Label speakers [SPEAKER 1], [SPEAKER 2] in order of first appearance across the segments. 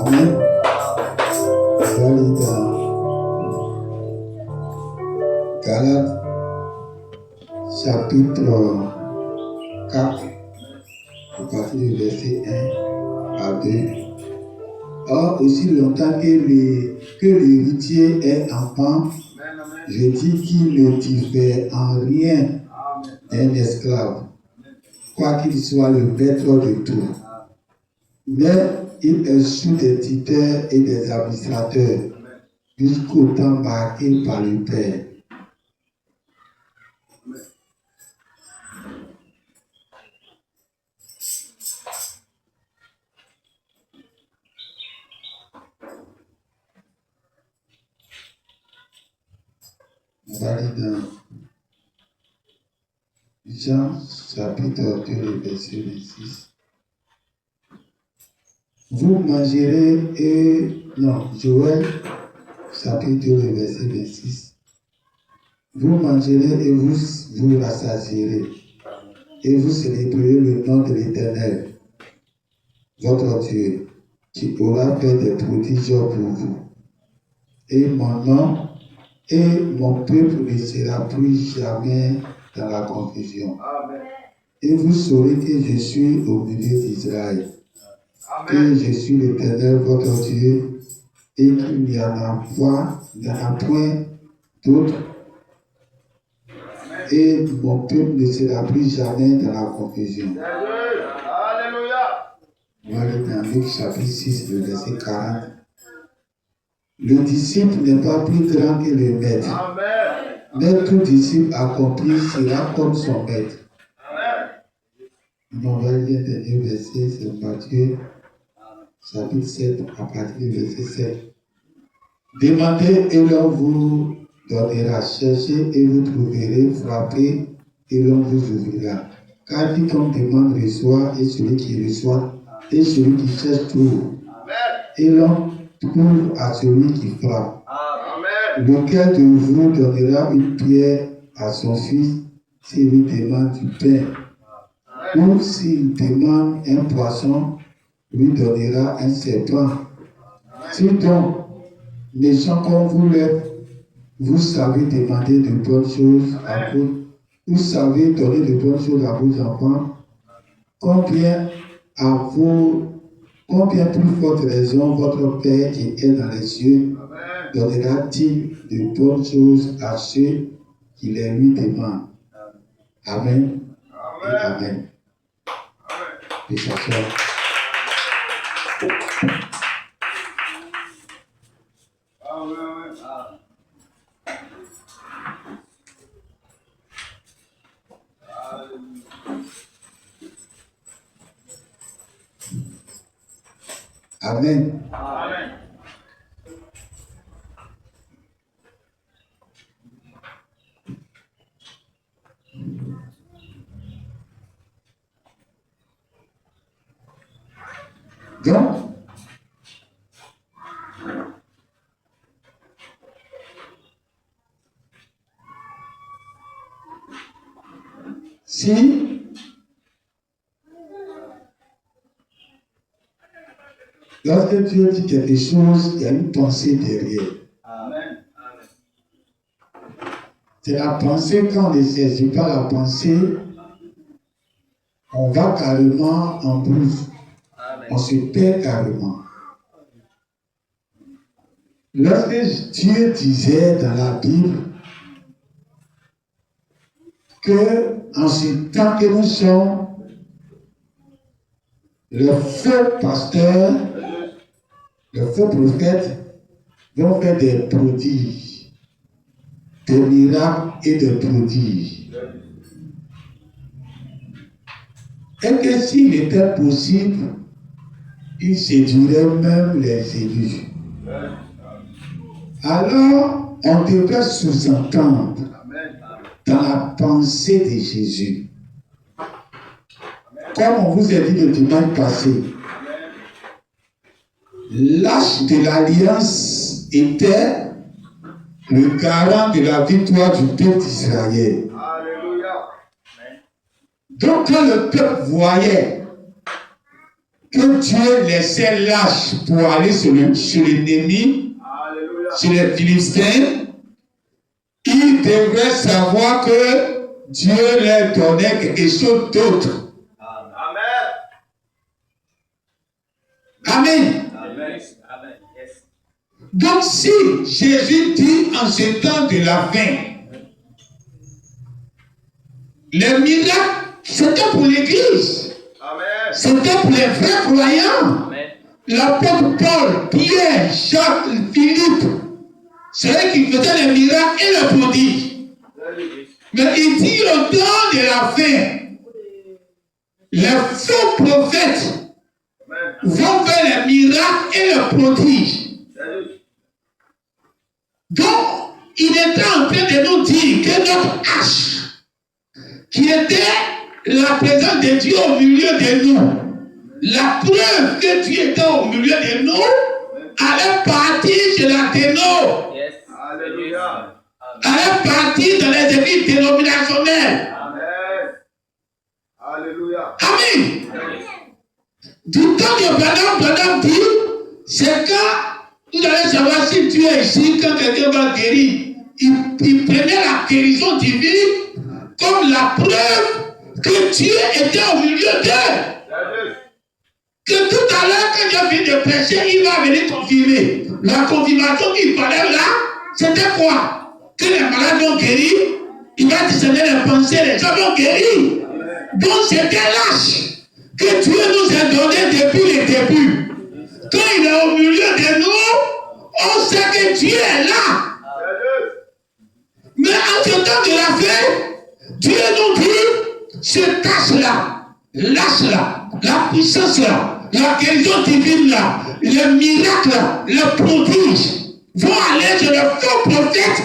[SPEAKER 1] Amen. Valide. Galates, chapitre 4, à partir du verset 1 à 2. Or, aussi longtemps que l'héritier est enfant, je dis qu'il ne diffère en rien d'un esclave, quoiqu'il soit le maître de tout. Mais il est sous des tuteurs et des administrateurs, jusqu'au temps marqué par le Père. On va aller dans Jean chapitre 2, verset 26. Vous mangerez Joël chapitre 2, verset 26. Vous mangerez et vous rassasierez, et vous célébrerez le nom de l'Éternel, votre Dieu, qui aura fait des prodiges pour vous. Et mon nom et mon peuple ne sera plus jamais dans la confusion. Amen. Et vous saurez que je suis au milieu d'Israël, que je suis l'Éternel, votre Dieu, et qu'il n'y en a point d'autre. Et mon peuple ne sera plus jamais dans la confusion. Alléluia. Voilà dans Luc chapitre 6, le verset 40. Le disciple n'est pas plus grand que le maître. Amen. Mais tout disciple accompli sera comme son maître. On va lire le dernier verset, c'est Matthieu chapitre 7, à partir du verset 7. Demandez et l'on vous donnera, cherchez et vous trouverez, frappez et l'on vous ouvrira. Car quiconque demande reçoit, et celui qui reçoit, et celui qui cherche trouve. Et l'on trouve à celui qui frappe. Amen. Lequel de vous donnera une pierre à son fils s'il lui demande du pain? Ou s'il demande un poisson, lui donnera un serpent? Si donc, méchants comme vous l'êtes, vous savez demander de bonnes choses à vous savez donner de bonnes choses à vos enfants, combien plus forte raison votre Père qui est dans les cieux donnera-t-il de bonnes choses à ceux qui les lui demandent. Amen. Et amen. Et ça soit. Amen. Amen. Donc, si lorsque Dieu dit quelque chose, il y a une pensée derrière. Amen. C'est la pensée, quand on ne saisit pas la pensée, on va carrément en brousse. On se perd carrément. Lorsque Dieu disait dans la Bible que en ce temps que nous sommes, le faux pasteur, le faux prophète vont faire des prodiges, des miracles et des prodiges. Et que s'il était possible, il séduirait même les élus. Alors, on devrait sous-entendre dans la pensée de Jésus. Comme on vous a dit le dimanche passé, l'arche de l'alliance était le garant de la victoire du peuple d'Israël. Donc quand le peuple voyait que Dieu laissait lâche pour aller sur l'ennemi, sur les Philistins, il devait savoir que Dieu leur donnait quelque chose d'autre. Amen. Amen. Donc si Jésus dit en ce temps de la fin, les miracles, c'était pour l'Église. C'était pour les vrais croyants. L'apôtre Paul, Pierre, Jacques, Philippe, c'est eux qui faisaient les miracles et les prodiges. Mais il dit au temps de la fin, les faux prophètes vont faire les miracles et les prodiges. Donc, il était en train de nous dire que notre hache, qui était la présence de Dieu au milieu de nous, la preuve que Dieu était au milieu de nous, allait partir chez la ténor. Yes. Alléluia. Allait partir dans les églises dénominationnelles. Amen. Alléluia. Amen. Du temps que Branham dit, c'est quand vous allez savoir si Dieu est ici, quand quelqu'un va guérir, il prenait la guérison divine comme la preuve que Dieu était au milieu d'eux. Que tout à l'heure, quand j'ai fini de prêcher, il va venir confirmer. La confirmation qu'il fallait là, c'était quoi? Que les malades ont guéri, il va discerner les pensées, les gens ont guéri. Donc c'était lâche que Dieu nous a donné depuis le début. Quand il est au milieu de nous, on sait que Dieu est là. Mais en ce temps de la fin, Dieu nous dit, ce tâche-là, lâche-là, la puissance-là, la guérison divine là, les miracles là, les prodiges vont aller sur les faux prophètes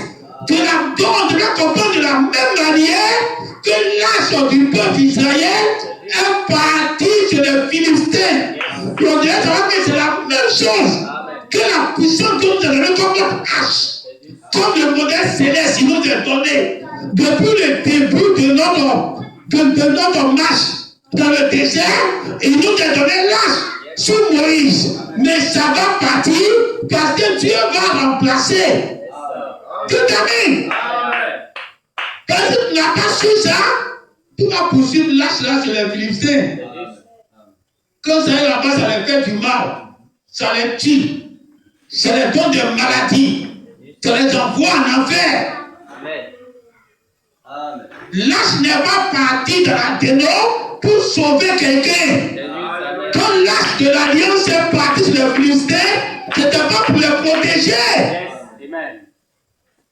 [SPEAKER 1] de la dont on devrait comprendre de la même manière que l'âge du peuple d'Israël est parti sur les Philistins. On devrait savoir que c'est la même chose que la puissance que nous avons donnée comme notre hache, comme le modèle céleste qui nous est donné depuis le début de notre marche dans le désert, il nous a donné l'âge sous Moïse. Mais ça va partir parce que Dieu va remplacer. Tout amen. Parce que tu n'as pas su ça, tu vas poursuivre l'âge là sur les Philistins. Quand ça est là-bas, ça les fait du mal. Ça les tue. Ça les donne des maladies. Ça les envoie en enfer. L'âge n'est pas parti dans la ténor pour sauver quelqu'un. Quand l'âge de l'alliance est parti sur les Philistins, ce n'était pas pour les protéger.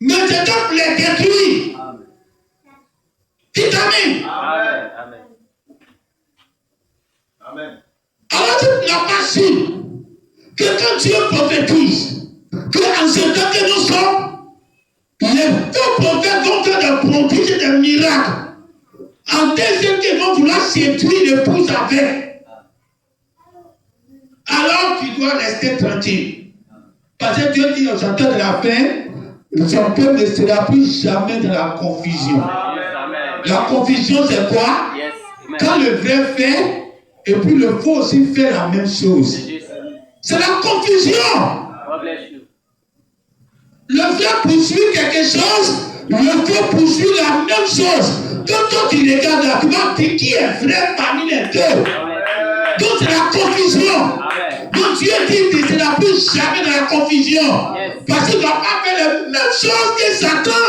[SPEAKER 1] Mais c'était pour les détruire. Dites amen. Amen. Alors tu n'as pas su que quand Dieu prophétise, qu'en ce temps que nous sommes, les faux prophètes vont faire des prodiges et des miracles. En deuxième, ils vont vouloir séduire l'épouse avec. Alors tu dois rester tranquille. Parce que Dieu dit aux gens de la fin, son peuple ne sera plus jamais dans la confusion. La confusion, c'est quoi? Quand le vrai fait, et puis le faux aussi fait la même chose. C'est la confusion. Le vrai poursuit quelque chose, le faux poursuit la même chose. Quand toi tu regardes là, tu vas dire qui est vrai parmi les deux. Donc c'est la confusion. Donc Dieu dit que tu ne seras plus jamais dans la confusion. Parce qu'il ne va pas faire la même chose que Satan.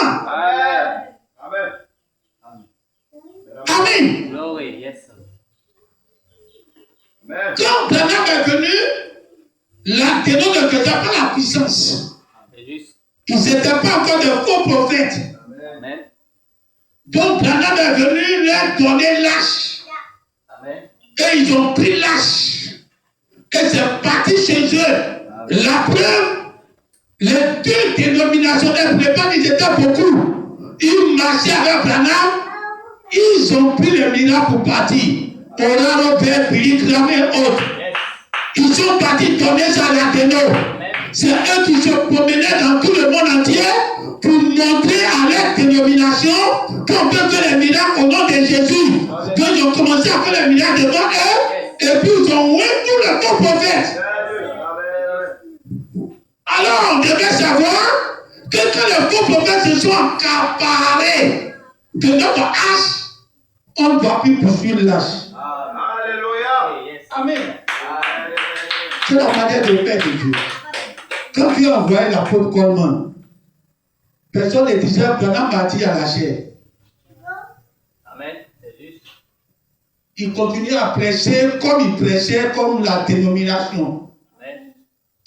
[SPEAKER 1] Amen. Quand Branham est venu, la ténor ne faisait pas la puissance. Ils n'étaient pas encore de faux prophètes. Donc Branham est venu leur donner l'âge. Et ils ont pris l'âge. Et c'est parti chez eux. La preuve, les deux dénominations des ils étaient beaucoup. Ils marchaient avec Branham. Ils ont pris le miracle pour partir. Ora, Robert, Philippe, Ramé et autres. Ils sont partis donner ça à la ténor. C'est eux qui se promenaient dans tout le monde entier pour montrer à leur dénomination qu'on peut faire les miracles au nom de Jésus. Donc ils ont commencé à faire les miracles devant eux Et puis ils ont oué tous les faux prophètes. Alors on devait savoir que quand les faux prophètes se sont accaparés de notre hache, on ne doit plus poursuivre l'âge.
[SPEAKER 2] Alléluia.
[SPEAKER 1] Amen. C'est la manière de faire de Dieu. Quand Dieu a envoyé l'apôtre Coleman, personne ne disait Branham bâti à la chair.
[SPEAKER 2] Amen. C'est juste.
[SPEAKER 1] Il continuait à prêcher comme la dénomination.
[SPEAKER 2] Amen.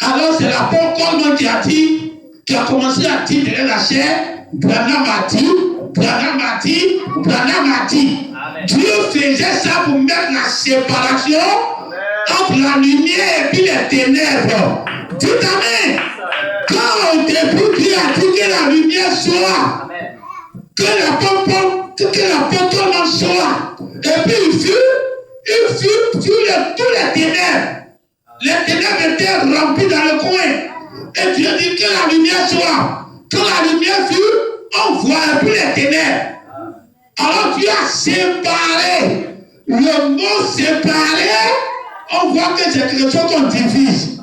[SPEAKER 1] Alors c'est l'apôtre Coleman qui a commencé à dire derrière la chair, Branham a dit. Dieu faisait ça pour mettre la séparation entre la lumière et puis les ténèbres. Dites Amen. Quand au début Dieu a dit que la lumière soit, que l'apôtre Coleman soit, et puis il fut tous les ténèbres. Les ténèbres étaient remplies dans le coin. Et Dieu dit que la lumière soit. Quand la lumière fut, on voit plus les ténèbres. Alors Dieu a séparé. Le mot séparé, on voit que c'est quelque chose qu'on divise.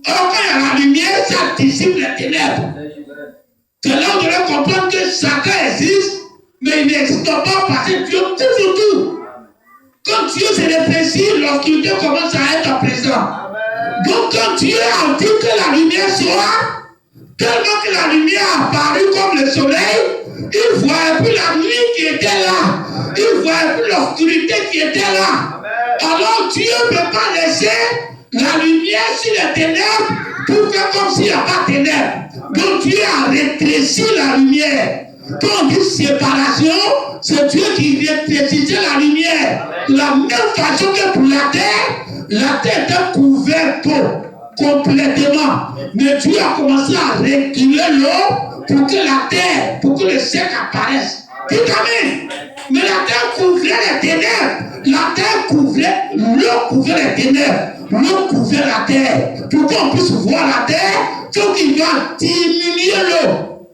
[SPEAKER 1] Alors quand il y a la lumière, ça dissipe les ténèbres. C'est là où on devait comprendre que Satan existe, mais il n'existe pas parce que Dieu tout. Quand Dieu se déprécie, l'obscurité commence à être présent. Donc quand Dieu a dit que la lumière soit, tellement que la lumière a apparu comme le soleil, il ne voyait plus la nuit qui était là. Il ne voyait plus l'obscurité qui était là. Alors Dieu ne peut pas laisser la lumière sur les ténèbres pour faire comme s'il n'y a pas de ténèbres. Donc Dieu a rétréci la lumière. Quand on dit séparation, c'est Dieu qui rétrécissait la lumière. De la même façon que pour la terre était couverte complètement. Mais Dieu a commencé à reculer l'eau pour que la terre, pour que le sec apparaisse. Dites Amen. Mais la terre couvrait les ténèbres. La terre couvrait, l'eau couvrait les ténèbres. L'eau couvrait la terre. Pour qu'on puisse voir la terre, il faut qu'il va diminuer l'eau.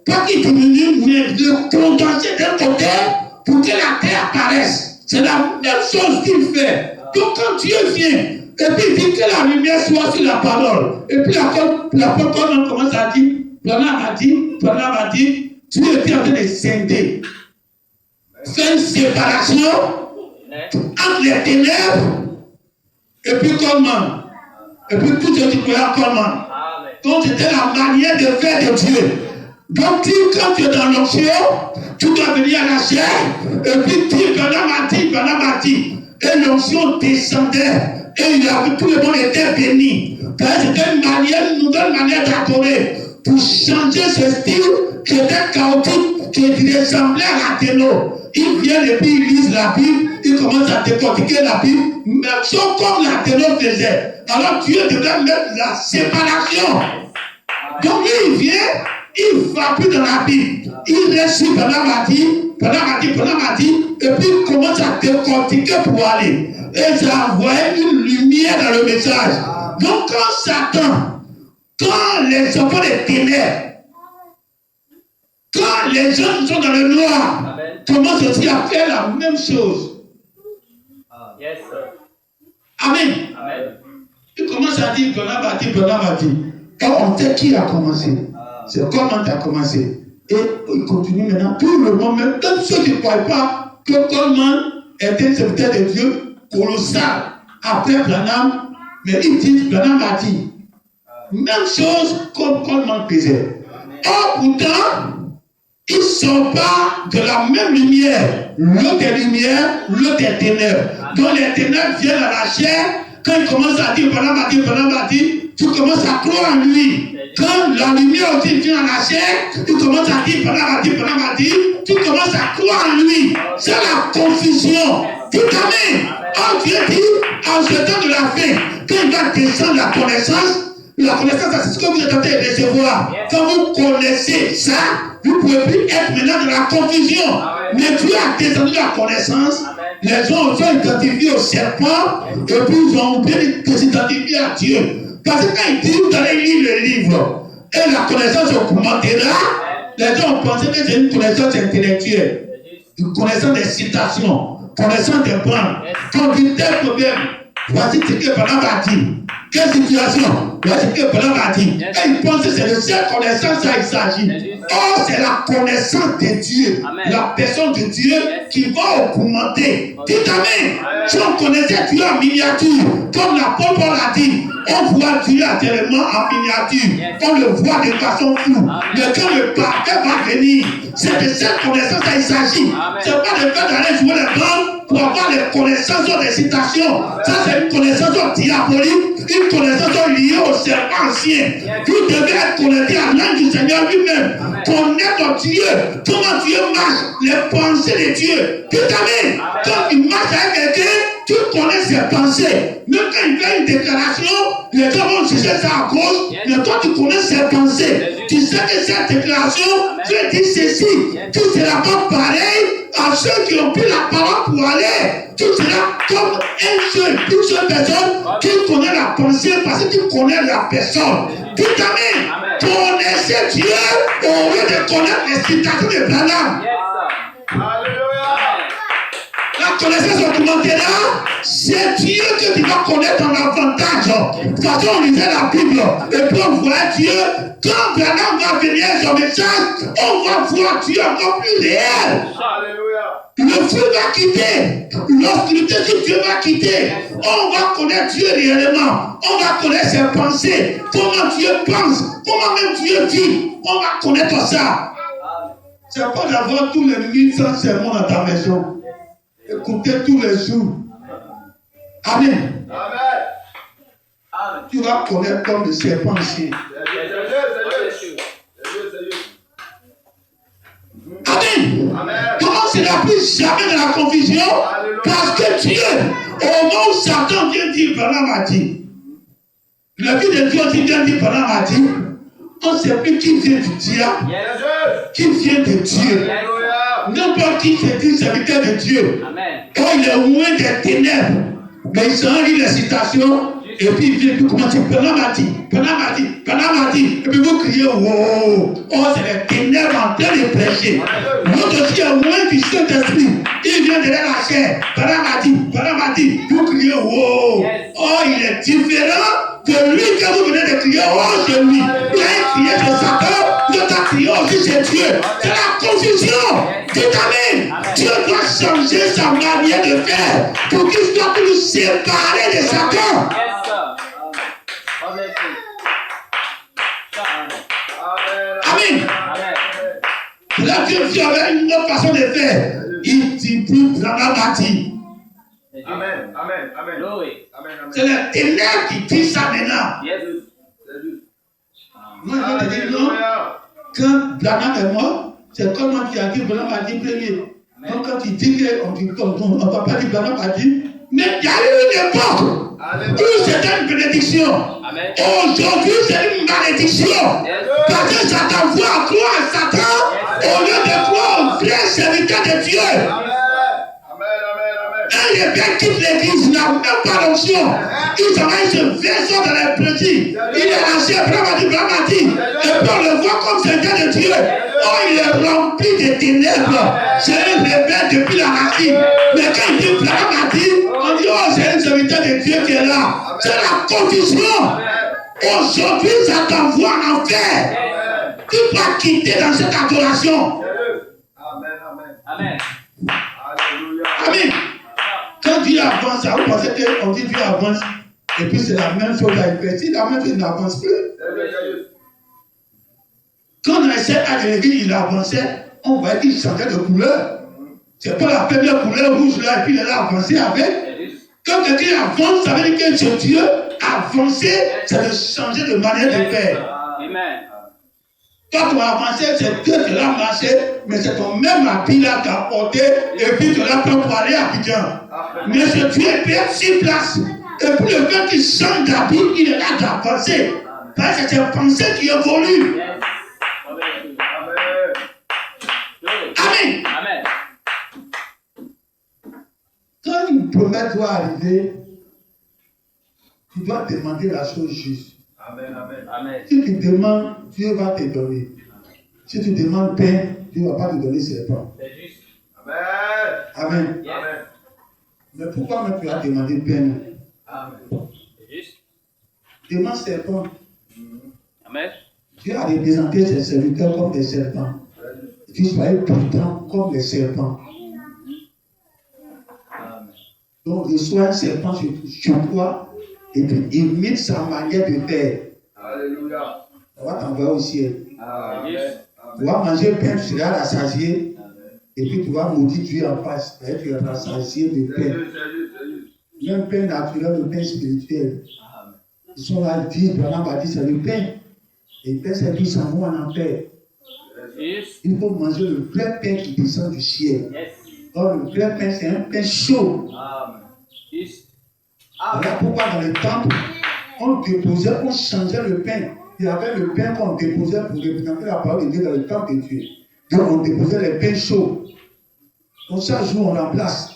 [SPEAKER 1] Pas qu'il diminue, mais le condenser d'un côté pour que la terre apparaisse. C'est la même chose qu'il fait. Donc quand Dieu vient, et puis il dit que la lumière soit sur la parole. Et puis l'apôtre commence à dire, Branham a dit, Dieu était en train de scinder. Faire une séparation entre les ténèbres et puis Coleman. Et puis tout ce qui peut être Coleman. Donc c'était la manière de faire de Dieu. Donc quand tu es dans l'onction, tu dois venir à la chair, et puis Branham a dit, et l'onction descendait, et tout le monde était béni. C'était une nouvelle manière d'adorer, pour changer ce style qui était chaotique, qui ressemblait à la téno. Ils viennent et puis ils lisent la Bible, ils commencent à décortiquer la Bible, même chose comme la téno faisait. Alors Dieu devait mettre la séparation. Donc il vient, il ne va plus dans la Bible. Il reste sur Branham a dit, et puis il commence à décortiquer pour aller. Et ça envoie une lumière dans le message. Donc quand Satan, quand les enfants des ténèbres, quand les gens qui sont dans le noir, commencent aussi à faire la même chose.
[SPEAKER 2] Yes,
[SPEAKER 1] Amen. Il commence à dire, Branham a dit. Et on sait qui a commencé. C'est comment tu as commencé. Et il continue maintenant. Tout le monde, même ceux qui ne croient pas que Coleman était un serviteur de Dieu colossal après Branham, mais ils disent, Branham a dit. Même chose comme Coleman faisait. Or, pourtant, ils ne sont pas de la même lumière. L'autre est lumière, l'autre est ténèbres. Donc les ténèbres viennent à la chair. Quand ils commencent à dire, Branham a dit, tu commences à croire en lui. Quand la lumière aussi vient à la chair, tu commences à dire, Branham a dit, tu commences à croire en lui. C'est la confusion. Dites Amen. Oh, Dieu dit, en ce temps de la fin, quand il va descendre la connaissance, c'est ce que vous êtes en train de recevoir. Quand vous connaissez ça, vous ne pouvez plus être maintenant dans la confusion. Mais Dieu a descendu la connaissance. Les gens ont identifié au serpent, et puis ils ont oublié de s'identifier à Dieu. Parce que quand il dit, vous allez lire le livre, et la connaissance augmentera, les gens ont pensé que c'est une connaissance intellectuelle, une connaissance des citations. connaissance des plans. Quand tu tel problème, voici ce que Balaam a dit. Quelle situation? Voici ce que Balaam a dit. Et il pense que c'est de cette connaissance dont il s'agit. Or, c'est la connaissance de Dieu, la personne de Dieu qui va augmenter. Dites Amen. Si on connaissait Dieu en miniature, comme l'apôtre Paul a dit, on voit Dieu actuellement en miniature. On le voit de façon floue. Mais quand le parfait va venir, c'est de cette connaissance dont il s'agit. C'est pas de fait d'aller jouer les bancs pour avoir les connaissances des citations. Ça, c'est une connaissance diabolique, une connaissance liée au serpent ancien. Vous devez être connecté à l'âme du Seigneur lui-même. Connaître Dieu, comment Dieu marche, les pensées de Dieu. Dites Amen. Quand tu marches avec quelqu'un, tu connais ses pensées. Même quand il fait une déclaration, les gens vont chercher ça à gauche, mais toi tu connais ses pensées. Tu sais que cette déclaration, Dieu dit ceci. Tu ne seras pas pareil à ceux qui ont pris la parole pour aller. Tu seras comme une seule personne qui connaît la pensée parce que tu connais la personne. Dites Amen. Connaissez Dieu au lieu de connaître les citations de Balaam. La connaissance augmentera, c'est Dieu que tu vas connaître en avantage. De toute façon, on lisait la Bible et puis on voit Dieu. Quand Balaam va venir son message, on va voir Dieu encore plus réel. Le feu va quitter. L'obscurité que Dieu va quitter. On va connaître Dieu réellement. On va connaître ses pensées. Comment Dieu pense. Comment même Dieu dit. On va connaître ça. C'est pas d'avoir tous les 1100 sermons dans ta maison. Écoutez tous les jours. Amen. Tu vas connaître comme le serpent ici. Amen. Comment cela plus jamais dans la confusion? Parce que Dieu, au moment où Satan vient dire, Balaam a dit, le but de Dieu vient dire, Balaam a dit, on ne sait plus qui vient du diable, qui vient de Dieu. N'importe qui se dit serviteur de Dieu. Quand il est loin des ténèbres, mais il s'en lit les citations. Et puis il vient, puis commence, Balaam a dit, et puis vous criez, wow, oh, c'est les ténèbres en train de prêcher. L'autre aussi est loin du Saint-Esprit, il vient de la chair, Balaam a dit, vous criez, wow, oh, il est différent de lui que vous venez de crier, oh, c'est lui. Il a crié de Satan, l'autre a crié aussi, c'est Dieu. C'est la confusion. Dites Amen. Dieu doit changer sa manière de faire pour qu'il soit plus séparé de Satan. Amen. Là, Dieu avait une autre façon de faire. Il dit, Balaam a dit.
[SPEAKER 2] Amen.
[SPEAKER 1] C'est les ténèbres qui disent ça maintenant. Moi, je te dis non. Quand Balaam est mort, c'est comme moi qui a dit, Balaam a dit premier. Donc quand il dit qu'on ne va pas dire Balaam a dit, mais il y a eu une époque où c'était une bénédiction. Aujourd'hui, c'est une malédiction. Parce que Satan voit croire à Satan au lieu de croire au vrai serviteur de Dieu. Un rebelle quitte l'église, il n'a même pas l'onction. Il travaille ce vaisseau dans les petits. Il est lâché, Balaam a dit. Et puis on le voit comme serviteur de Dieu. Oh, il est rempli de ténèbres. C'est un rebelle depuis la racine. Mais quand il dit Balaam a dit, on dit, oh, c'est un serviteur de Dieu qui est là. C'est la confusion. Aujourd'hui, ça t'envoie en enfer. Tu vas quitter dans cette adoration. Amen. Quand Dieu avance, vous pensez qu'on dit Dieu avance, et puis c'est la même chose à faire. Si la même chose n'avance plus, quand on essaie à l'église, il avançait, on voyait qu'il changeait de couleur. C'est pas la première couleur rouge là, et puis il est là avancé avec. Quand quelqu'un avance, ça veut dire que c'est Dieu. Avancer, c'est de changer de manière de faire. Amen. Quand tu as avancé, c'est Dieu qui l'a marché, mais c'est ton même habit là qui a porté, et puis tu l'as pris pour aller à Abidjan. Mais ce Dieu est sur place. Et puis le fait qu'il change d'habit, il est là d'avancer. Parce que c'est une pensée qui évolue. Amen. Quand une promesse doit arriver, tu dois demander la chose juste. Si tu demandes, Dieu va te donner. Si tu demandes pain, Dieu ne va pas te donner serpent. Amen. Mais pourquoi tu as demandé pain?
[SPEAKER 2] Amen. C'est juste.
[SPEAKER 1] Demande serpent.
[SPEAKER 2] Amen.
[SPEAKER 1] Dieu a représenté ses serviteurs comme des serpents. Tu soyez prudents comme les serpents.
[SPEAKER 2] Amen.
[SPEAKER 1] Donc, reçois un serpent sur toi et puis imite sa manière de faire.
[SPEAKER 2] Alléluia.
[SPEAKER 1] On va t'envoyer au ciel.
[SPEAKER 2] Amen.
[SPEAKER 1] Tu vas manger pain, tu seras rassasié. Et puis tu vas maudire Dieu en face. Et tu es rassasié de pain. Même pain naturel, le pain spirituel. Ils sont là, disent, Branham va dire, c'est le pain. Et le pain, c'est tout ça, nous on en paix. Il faut manger le vrai pain qui descend du ciel. Or, le vrai pain, c'est un pain chaud. Voilà pourquoi dans le temple, on déposait, on changeait le pain. Il y avait le pain qu'on déposait pour représenter la parole de Dieu dans le temple de Dieu. Donc, on déposait les pains chauds. Donc, chaque jour, on remplace.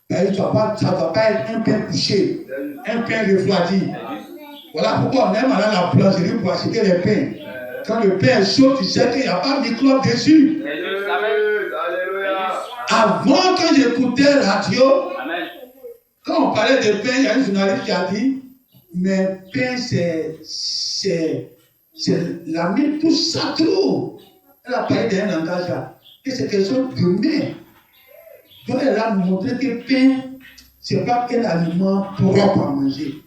[SPEAKER 1] Ça ne doit pas être un pain couché, un pain refroidi. Voilà pourquoi on aime aller à la boulangerie pour acheter les pains. Quand le pain est chaud, tu sais qu'il n'y a pas de microbe dessus. Avant, quand j'écoutais la radio, quand on parlait de pain, il y a un journaliste qui a dit, mais pain, c'est la main, tout ça trop. Elle a parlé d'un langage là. Et c'est quelque chose de main. Donc elle a montré que pain, ce n'est pas un aliment propre à manger.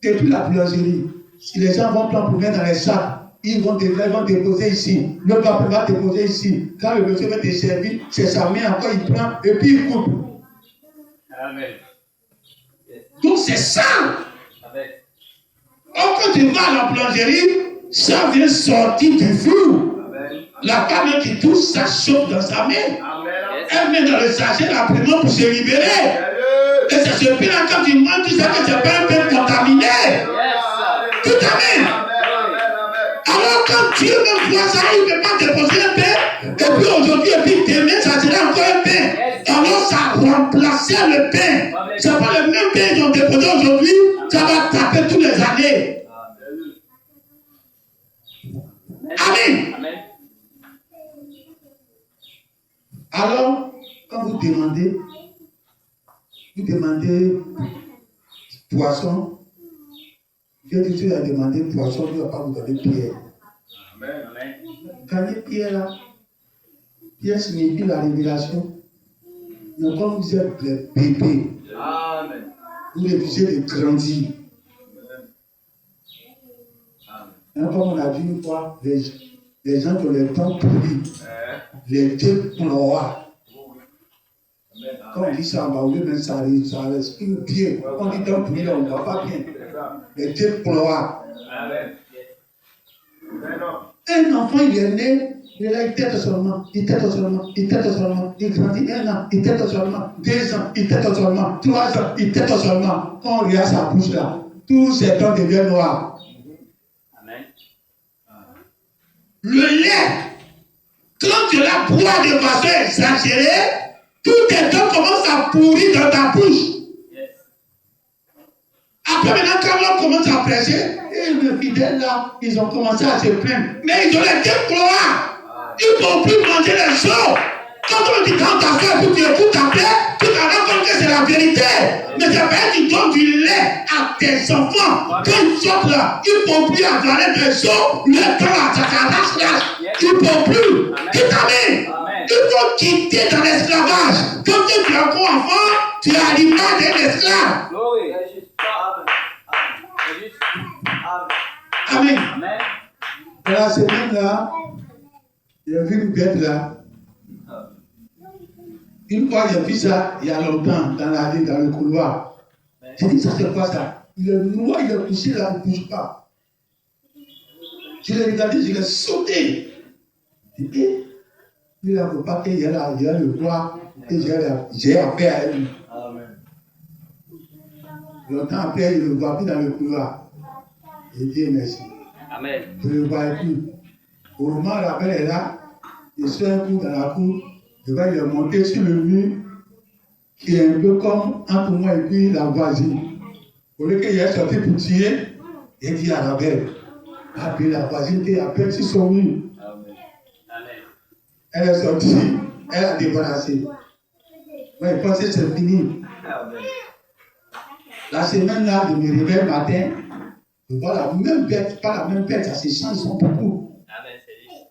[SPEAKER 1] Depuis la boulangerie, si les gens vont prendre pour mettre dans les sacs, ils vont déposer ici. Le papa va déposer ici. Quand le monsieur va te servir, c'est sa main encore, il prend et puis il coupe.
[SPEAKER 2] Amen.
[SPEAKER 1] Donc c'est ça.
[SPEAKER 2] Amen.
[SPEAKER 1] Or, quand tu vas à la boulangerie, ça vient sortir du four.
[SPEAKER 2] Amen.
[SPEAKER 1] La femme qui touche, ça chauffe dans sa main.
[SPEAKER 2] Amen.
[SPEAKER 1] Elle met dans le sachet l'imprimerie pour se libérer. Et c'est ce pain-là, quand tu manges, tu sais que c'est pas un pain contaminé. Tout amen. Alors quand Dieu me voit ça, il ne peut pas déposer un pain. Et puis aujourd'hui, et puis demain, ça sera encore un pain. Alors ça remplaçait le pain. Ce n'est pas le même pain qu'ils ont déposé aujourd'hui. Ça va taper toutes les années. Amen.
[SPEAKER 2] Amen.
[SPEAKER 1] Alors, quand vous demandez poisson, Dieu dit, tu as demandé poisson, Dieu ne va pas vous donner pierre.
[SPEAKER 2] Amen.
[SPEAKER 1] Gagnez pierre là. Pierre signifie la révélation. Mais comme vous êtes les bébés,
[SPEAKER 2] Amen.
[SPEAKER 1] vous refusez de grandir. Hein, comme on a dit une fois, les gens qui ont les dents pourries, les déploient. Quand on dit ça en bas, mais ça respire bien. Quand on dit dents pourries, là, on ne voit pas bien. Les déploient.
[SPEAKER 2] Amen.
[SPEAKER 1] Un enfant, il est né, il tète seulement, il grandit 1 an, il tète seulement, 2 ans, il tète seulement, 3 ans, il tète seulement. Quand on regarde sa bouche là, tous ses dents deviennent noirs.
[SPEAKER 2] Amen.
[SPEAKER 1] Le lait, quand tu la bois de façon exagérée, tous tes dents commencent à pourrir dans ta bouche. Après, maintenant, quand on commence à prêcher, et les fidèles là, ils ont commencé à se plaindre. Mais ils ont les déploies. Ils ne vont plus manger les choses. Quand on dit quand ta soeur, tu écoutes ta paix, tu te rends compte que c'est la vérité. Mais c'est pas elle qui donne du lait à tes enfants. Quand ils sortent là, ils ne vont plus avaler des choses. Le temps là, ça s'arrache là. Ils ne vont plus. Tout amen. Il faut quitter dans l'esclavage. Quand tu es encore enfant, tu es à l'image d'un esclave. Amen. Dans la semaine là, j'ai vu une bête là. Une fois j'ai vu ça il y a longtemps dans la rue, dans le couloir. J'ai dit ça c'est quoi ça? Il est noir, il est couché là, il ne bouge pas. Je l'ai regardé, je l'ai sauté. J'ai dit, il ne faut pas qu'il y ait le roi et j'ai affaire à lui. Longtemps après, je ne le vois plus dans le couloir. Et Dieu merci.
[SPEAKER 2] Amen.
[SPEAKER 1] Je ne le vois plus. Au moment où la belle est là, je suis un coup dans la cour, je vais le monter sur le mur, qui est un peu comme entre moi et puis la voisine. Au lieu qu'il ait sorti pour tirer, il dit à la belle, ah puis la voisine qui appelle sur son mur.
[SPEAKER 2] Amen.
[SPEAKER 1] Elle est sortie, elle a débarrassé. Moi, je pensais que c'est fini.
[SPEAKER 2] Amen.
[SPEAKER 1] La semaine là, je me réveille le matin, je vois la même bête, pas la même bête, ça se change, ils sont beaucoup.
[SPEAKER 2] Amen, Seigneur.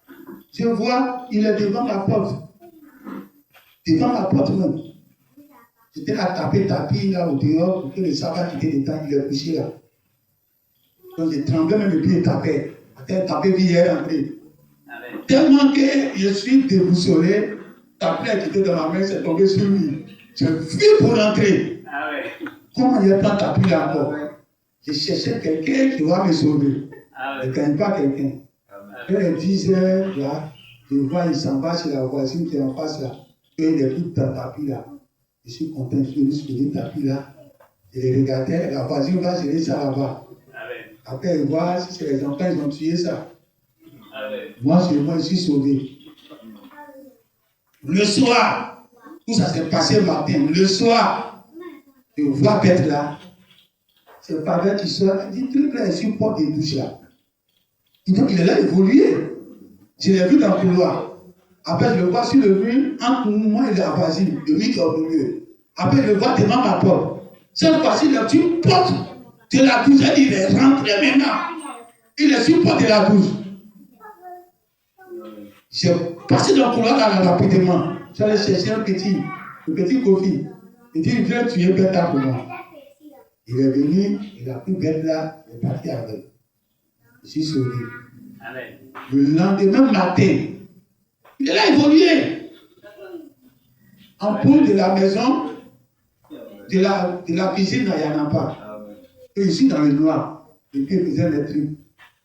[SPEAKER 1] Je vois, il est devant ma porte. Devant ma porte même. J'étais là taper tapis là au dehors pour que le sabbat était dedans, il est couché là. Donc je tremblais même et puis il tapait. Il tapait puis il est rentré.
[SPEAKER 2] Amen.
[SPEAKER 1] Tellement que je suis déboussolé, ta plaie qui était dans ma main s'est tombée sur lui. Je fui pour rentrer.
[SPEAKER 2] Amen.
[SPEAKER 1] Comment il n'y a pas tapis là encore? Je cherchais quelqu'un qui va me sauver. Je ne gagne pas quelqu'un. Vers les 10 heures, là, je vois, il s'en va chez la voisine qui est en face là. Et il est tout dans le tapis là. Je suis content, je suis venu sur le tapis là. Je les regardais, la voisine va gérer ça là-bas.
[SPEAKER 2] Amen.
[SPEAKER 1] Après, il voit si c'est les enfants, ils ont tué ça.
[SPEAKER 2] Amen.
[SPEAKER 1] Moi, je suis sauvé. Le soir, tout ça s'est passé le matin. Le soir, je vois Bête là. C'est pas Bête qui sort. Il dit, truc là, il suit porte des douches là. Il est là évolué. Je l'ai vu dans le couloir. Après, je le vois sur le mur, entre moi et la voisine, le mur qui est au milieu. Après, je le vois devant ma porte. Cette fois-ci, il est sur porte de la douche. Il est rentré maintenant. Il est sur porte de la douche. J'ai passé dans le couloir là, rapidement. J'allais chercher le petit Kofi. Il dit, viens tuer Bête là pour moi. Il est venu, il a pris Bête là, il est parti avec. Je suis sauvé.
[SPEAKER 2] Amen.
[SPEAKER 1] Le lendemain matin, il est là évolué. En poule de la maison, de la cuisine, il n'y en a pas. Et ici dans le noir, et puis il faisait les trucs.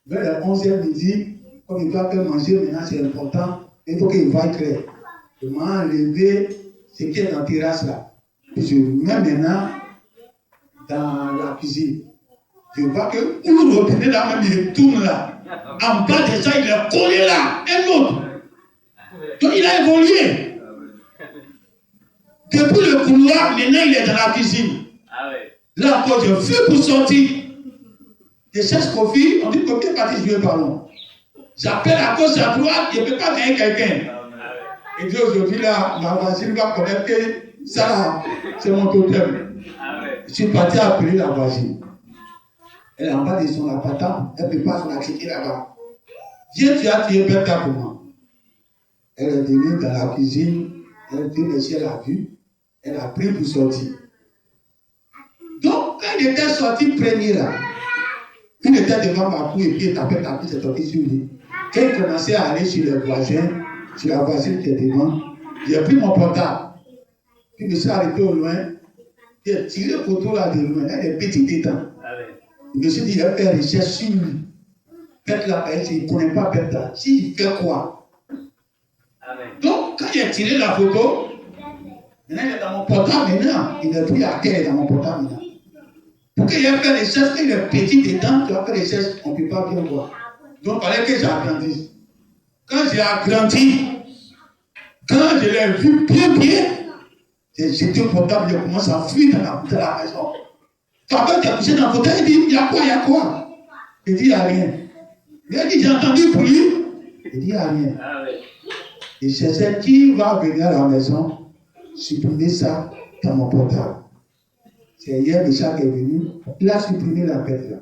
[SPEAKER 1] Vers les 11h midi, comme il doit faire manger, maintenant c'est important, il faut qu'il voie clair. Je m'ai enlevé ce qui est dans la terrasse là. Et je mets maintenant dans la cuisine. Je vois que où le robinet là même il tourne là. En bas déjà il est collé là. Un autre. Donc il a évolué. Depuis le couloir, maintenant il est dans la cuisine. Là encore je fais pour sortir. Je cherche Kofi, on dit Kofi est parti jouer ballon. J'appelle à gauche à droite, je ne peux pas gagner quelqu'un. Et puis aujourd'hui là, ma voisine va connaître que ça là, c'est mon totem. Je suis parti appeler la voisine. Elle est en bas de son appartement, elle ne peut pas se la quitter là-bas. Viens, tu as tué Bête pour moi. Elle est venue dans la cuisine, elle dit, mais si elle a vu, elle a pris pour sortir. Donc, quand il était sorti premier là, il était devant ma cour et puis il tapait, c'est tombé sur lui. Quand il commençait à aller sur les voisins, sur la voisine qui est devant, j'ai pris mon portable. Puis je me suis arrêté au loin, j'ai tiré le photo là de loin, elle est petite étant. Je me suis dit, il va faire recherche sur lui. Bête là, il ne connaît pas Bête là. Il fait quoi? Amen. Donc, quand j'ai tiré la photo, maintenant il est dans mon portable maintenant. Il n'est plus à terre, il est dans mon portable maintenant. Pour qu'il ait fait recherche, quand il est petit dedans, tu vas faire recherche, on ne peut pas bien voir. Donc, il fallait que j'agrandisse. Quand j'ai agrandi, quand je l'ai vu bien, j'ai jeté le portable, il commence à fuir dans la maison. Papa qui a couché dans le fauteuil, il dit, il y a quoi? Il dit, il n'y a rien. Il a dit, j'ai entendu bruit. Il dit, il n'y a rien. Il cherchait qui va venir à la maison, supprimer ça dans mon portable. C'est hier, Michel est venu, il a supprimé la Bête là.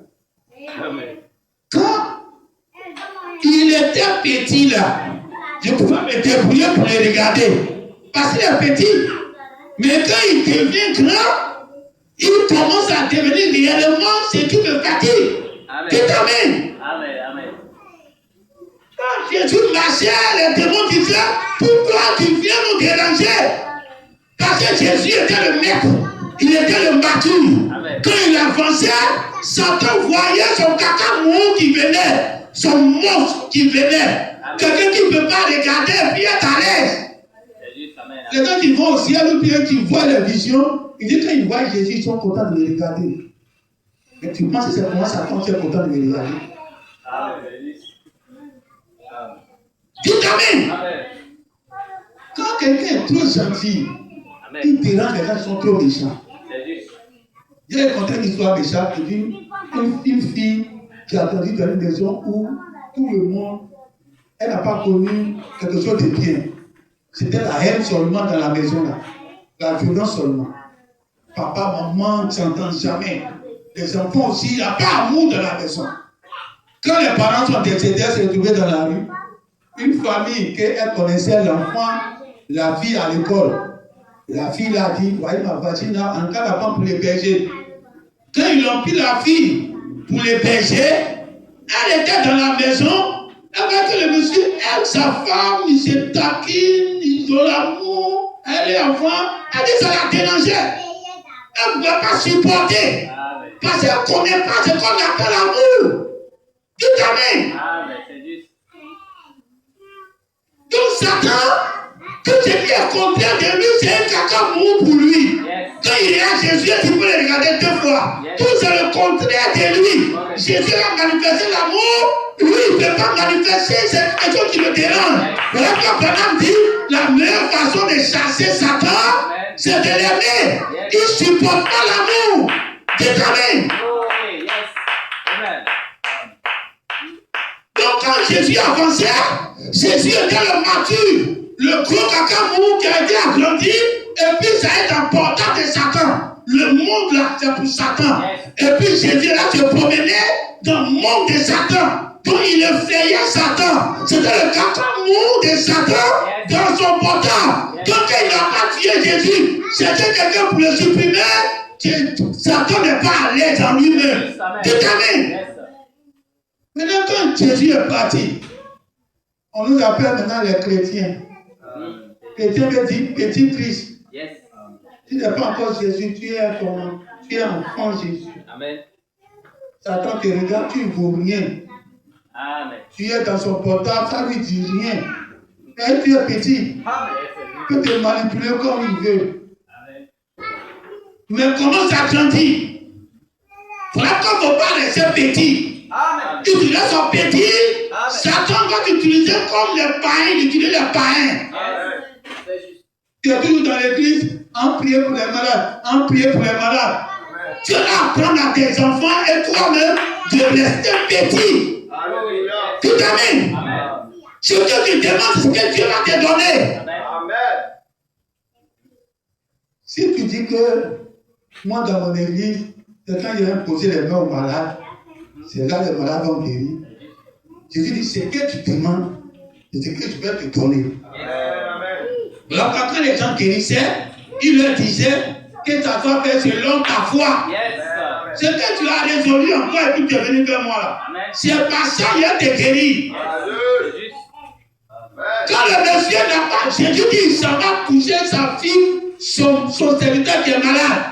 [SPEAKER 1] Quand il était petit là, je pouvais me débrouiller pour le regarder. Parce qu'il est petit. Mais quand il devient grand, il commence à devenir réellement ce qui me fatigue. Amen. Amen. Quand Jésus marchait, les démons disaient, pourquoi tu viens nous déranger? Parce que Jésus était le maître, il était le mature. Quand il avançait, Satan voyait son caca mou qui venait, son monstre qui venait. Quelqu'un qui ne peut pas regarder et puis être à l'aise. Les gens qui vont au ciel ou bien qui voient les visions, ils disent quand ils voient Jésus, ils sont contents de le regarder. Mais tu penses que c'est comment Satan qui est content de le regarder? Dites Amen. Quand quelqu'un est trop gentil, il dérange les gens qui sont trop méchants. J'ai raconté une histoire méchante, une fille qui a grandi dans une maison où tout le monde, elle n'a pas connu quelque chose de bien. C'était la haine seulement dans la maison là, la violence seulement. Papa, maman, tu n'entends jamais. Les enfants aussi, il n'y a pas amour dans la maison. Quand les parents sont décédés, se retrouvaient dans la rue, une famille qu'elle connaissait l'enfant, la fille à l'école. La fille l'a dit, voyez ma voisine là, en cas d'enfant pour l'héberger. Quand ils ont pris la fille pour l'héberger, elle était dans la maison, avec le monsieur, elle, sa femme, ils se taquinent, ils ont l'amour, elle est enfant, elle dit ça la dérangeait. Elle ne pouvait pas supporter. Parce qu'elle ne connaît pas ce qu'on appelle l'amour. Dites amen.
[SPEAKER 2] Amen. C'est juste.
[SPEAKER 1] Donc Satan, tout ce qui est contraire de lui, c'est un caca-mou pour lui.
[SPEAKER 2] Yes.
[SPEAKER 1] Quand il est à Jésus, tu peux le regarder 2 fois.
[SPEAKER 2] Yes.
[SPEAKER 1] Tout c'est le contraire de lui.
[SPEAKER 2] Okay.
[SPEAKER 1] Jésus a manifesté l'amour. Lui, il ne peut pas manifester cette quelque chose qui le dérange. Voilà pourquoi Branham dit, la meilleure façon de chasser Satan, c'est de l'aimer.
[SPEAKER 2] Yes.
[SPEAKER 1] Il ne supporte pas l'amour. Dites amen.
[SPEAKER 2] Glory. Yes. Amen.
[SPEAKER 1] Donc quand Jésus avançait, Jésus était le mature, le gros caca-mou qui a été agrandi, et puis ça a été en portant de Satan. Le monde là, c'est pour Satan.
[SPEAKER 2] Yes.
[SPEAKER 1] Et puis Jésus là se promenait dans le monde de Satan. Donc il effrayait Satan. C'était le caca-mou de Satan dans son portant. Donc il n'a pas tué Jésus. C'était quelqu'un pour le supprimer. Satan n'est pas à l'aise en lui-même. Dites amen.
[SPEAKER 2] Yes.
[SPEAKER 1] Maintenant, quand Jésus est parti, on nous appelle maintenant les chrétiens. Chrétien veut dire petit Christ.
[SPEAKER 2] Yes.
[SPEAKER 1] Tu n'es pas encore Jésus, tu es enfant Jésus.
[SPEAKER 2] Amen.
[SPEAKER 1] Satan te regarde, tu ne vaux rien.
[SPEAKER 2] Amen.
[SPEAKER 1] Tu es dans son portable, ça ne lui dit rien. Et tu es petit,
[SPEAKER 2] Amen.
[SPEAKER 1] il peut te manipuler comme il veut.
[SPEAKER 2] Amen.
[SPEAKER 1] Mais comment ça grandit? Voilà qu'on ne faut pas laisser petit.
[SPEAKER 2] Amen.
[SPEAKER 1] Utiliser son petit,
[SPEAKER 2] Amen.
[SPEAKER 1] Satan va t'utiliser comme les païens, utiliser les païens.
[SPEAKER 2] Amen. C'est juste.
[SPEAKER 1] Tu es toujours dans l'église, en prier pour les malades, en prier pour les malades. Tu vas apprendre à tes enfants et toi-même de rester petit.
[SPEAKER 2] Alléluia.
[SPEAKER 1] Tout amen.
[SPEAKER 2] Amen.
[SPEAKER 1] Ce que tu demandes, c'est ce que Dieu va te donner.
[SPEAKER 2] Amen.
[SPEAKER 1] Si tu dis que moi dans mon église, c'est quand il y a imposé les mains aux malades, c'est là que les malades vont guérir. Jésus dit, ce que tu demandes, c'est ce que je vais te donner. Là, quand les gens guérissaient, il leur disait que ça soit fait selon ta foi.
[SPEAKER 2] Yes.
[SPEAKER 1] Ce que tu as résolu encore et puis tu es venu vers moi là.
[SPEAKER 2] Amen.
[SPEAKER 1] C'est par ça qu'il a te guéri.
[SPEAKER 2] C'est juste.
[SPEAKER 1] Quand le monsieur n'a pas, Jésus dit, il s'en va coucher sa fille, son serviteur qui est malade.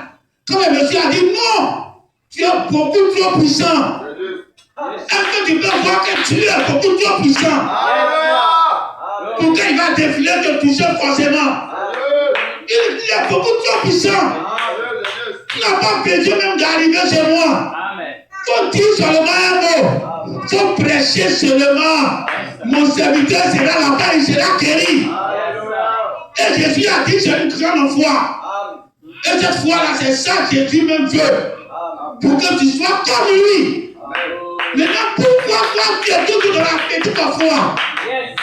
[SPEAKER 1] Quand le monsieur a dit non, tu es beaucoup trop puissant. Est-ce que tu peux voir que tu es beaucoup trop puissant? Pourquoi il va défiler te toucher forcément? Il est beaucoup trop puissant. Tu n'as pas besoin même d'arriver chez moi.
[SPEAKER 2] Amen.
[SPEAKER 1] Faut dire seulement un mot. Faut prêcher seulement. Mon serviteur sera là-bas, il sera guéri. Et Jésus a dit, c'est une grande foi. Et cette foi-là, c'est ça que Jésus même veut. Pour que tu sois comme lui. Maintenant, pourquoi toi, tu es toujours dans la petite foi?
[SPEAKER 2] Yes.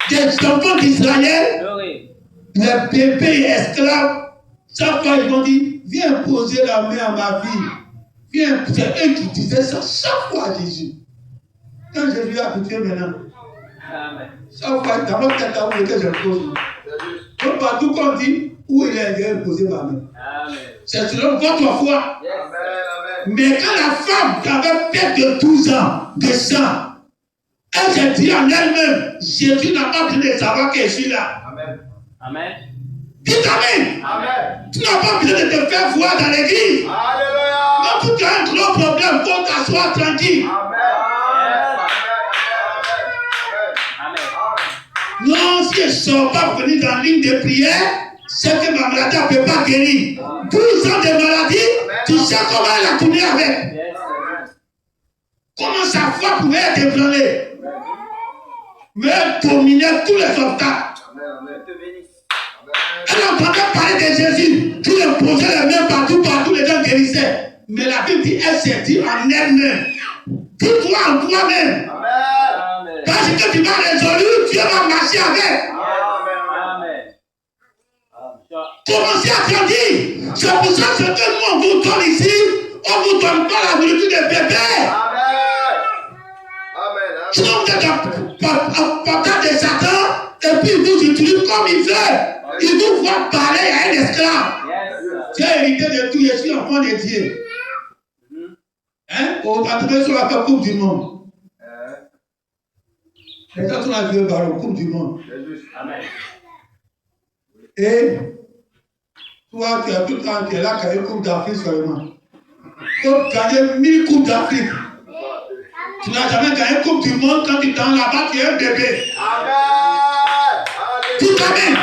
[SPEAKER 2] C'est juste.
[SPEAKER 1] Des enfants d'Israël,
[SPEAKER 2] Glory.
[SPEAKER 1] les bébés esclaves, chaque fois ils vont dire, viens poser la main à ma fille. Viens, c'est eux qui disaient ça chaque fois à Jésus. Quand Jésus a habitué maintenant,
[SPEAKER 2] Amen.
[SPEAKER 1] chaque fois, dans notre tête, où que je pose. Donc partout qu'on dit, où il est, viens poser ma main.
[SPEAKER 2] Amen.
[SPEAKER 1] C'est selon votre foi.
[SPEAKER 2] Yes.
[SPEAKER 1] Mais quand la femme qui avait fait de 12 ans de sang, elle s'est dit en elle-même, Jésus n'a pas besoin de savoir que je suis là.
[SPEAKER 2] Amen.
[SPEAKER 1] Dites amen. Tu n'as pas besoin de te faire voir dans l'église. Donc si tu as un gros problème, il faut t'asseoir tranquille. Non, si je ne sors pas pour venir dans la ligne de prière, c'est que ma maladie ne peut pas guérir. 12 ans de maladie, tu sais comment elle a tourné avec.
[SPEAKER 2] Yes.
[SPEAKER 1] Comment sa foi pouvait être ébranlée. Mais elle dominait tous les obstacles. Elle entendait parler de Jésus, qui lui posait les mains partout, les gens guérissaient. Mais la Bible dit, elle s'est dit en elle-même. Dis-toi en toi-même.
[SPEAKER 2] Amen.
[SPEAKER 1] Parce que tu vas résolu, Dieu va marcher avec.
[SPEAKER 2] Amen. Amen.
[SPEAKER 1] Commencez à grandir. C'est pour ça que nous, on vous donne ici, on ne vous donne pas la nourriture des bébés. Sinon, vous êtes en portage de Satan, et puis il vous utilise comme il veut. Il vous voit parler à un esclave. Tu as hérité de tout, je suis enfant de Dieu. Hein? On va trouver sur la Coupe du Monde. Les gens sont arrivés par la Coupe du Monde.
[SPEAKER 2] Amen.
[SPEAKER 1] Et toi, tu as tout le temps, tu es là, tu as une Coupe d'Afrique seulement. Pour gagner 1000 Coupes d'Afrique. Tu n'as jamais gagné une Coupe du Monde quand tu t'en là-bas, tu es un bébé. Tout amen.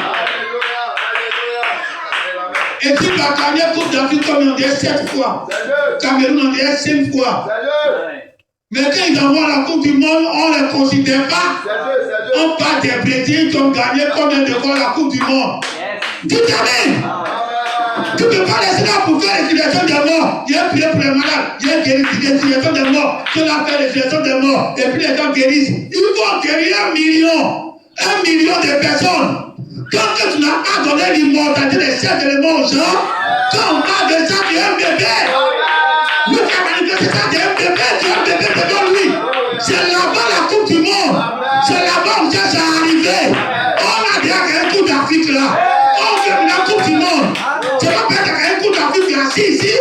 [SPEAKER 1] Et tu vas gagner la Coupe d'Afrique comme on dit 7 fois. Cameroun on dit 5 fois. Mais quand ils envoient la Coupe du Monde, on ne les considère pas. On parle des Brésil qui ont gagné combien de fois la Coupe du Monde. Tout amen. Tu ne peux pas laisser là pour faire l'éducation des morts. Il y a prié pour les malades. Il y a l'éducation des morts. Tu vas faire l'éducation des morts. Et puis les gens guérissent. Il faut guérir 1 million. 1 million de personnes. Quand tu n'as pas donné l'immortalité des 7 éléments aux gens, quand on parle de ça, tu es un bébé. Nous qui avons manifesté ça, tu es un bébé. Tu es un bébé devant lui. C'est là-bas la Coupe du Monde. C'est là-bas où ça s'est arrivé. On a déjà gagné une Coupe d'Afrique là. On fait la Coupe du Monde. Tu ne vas pas gagner une Coupe d'Afrique, tu es assis ici.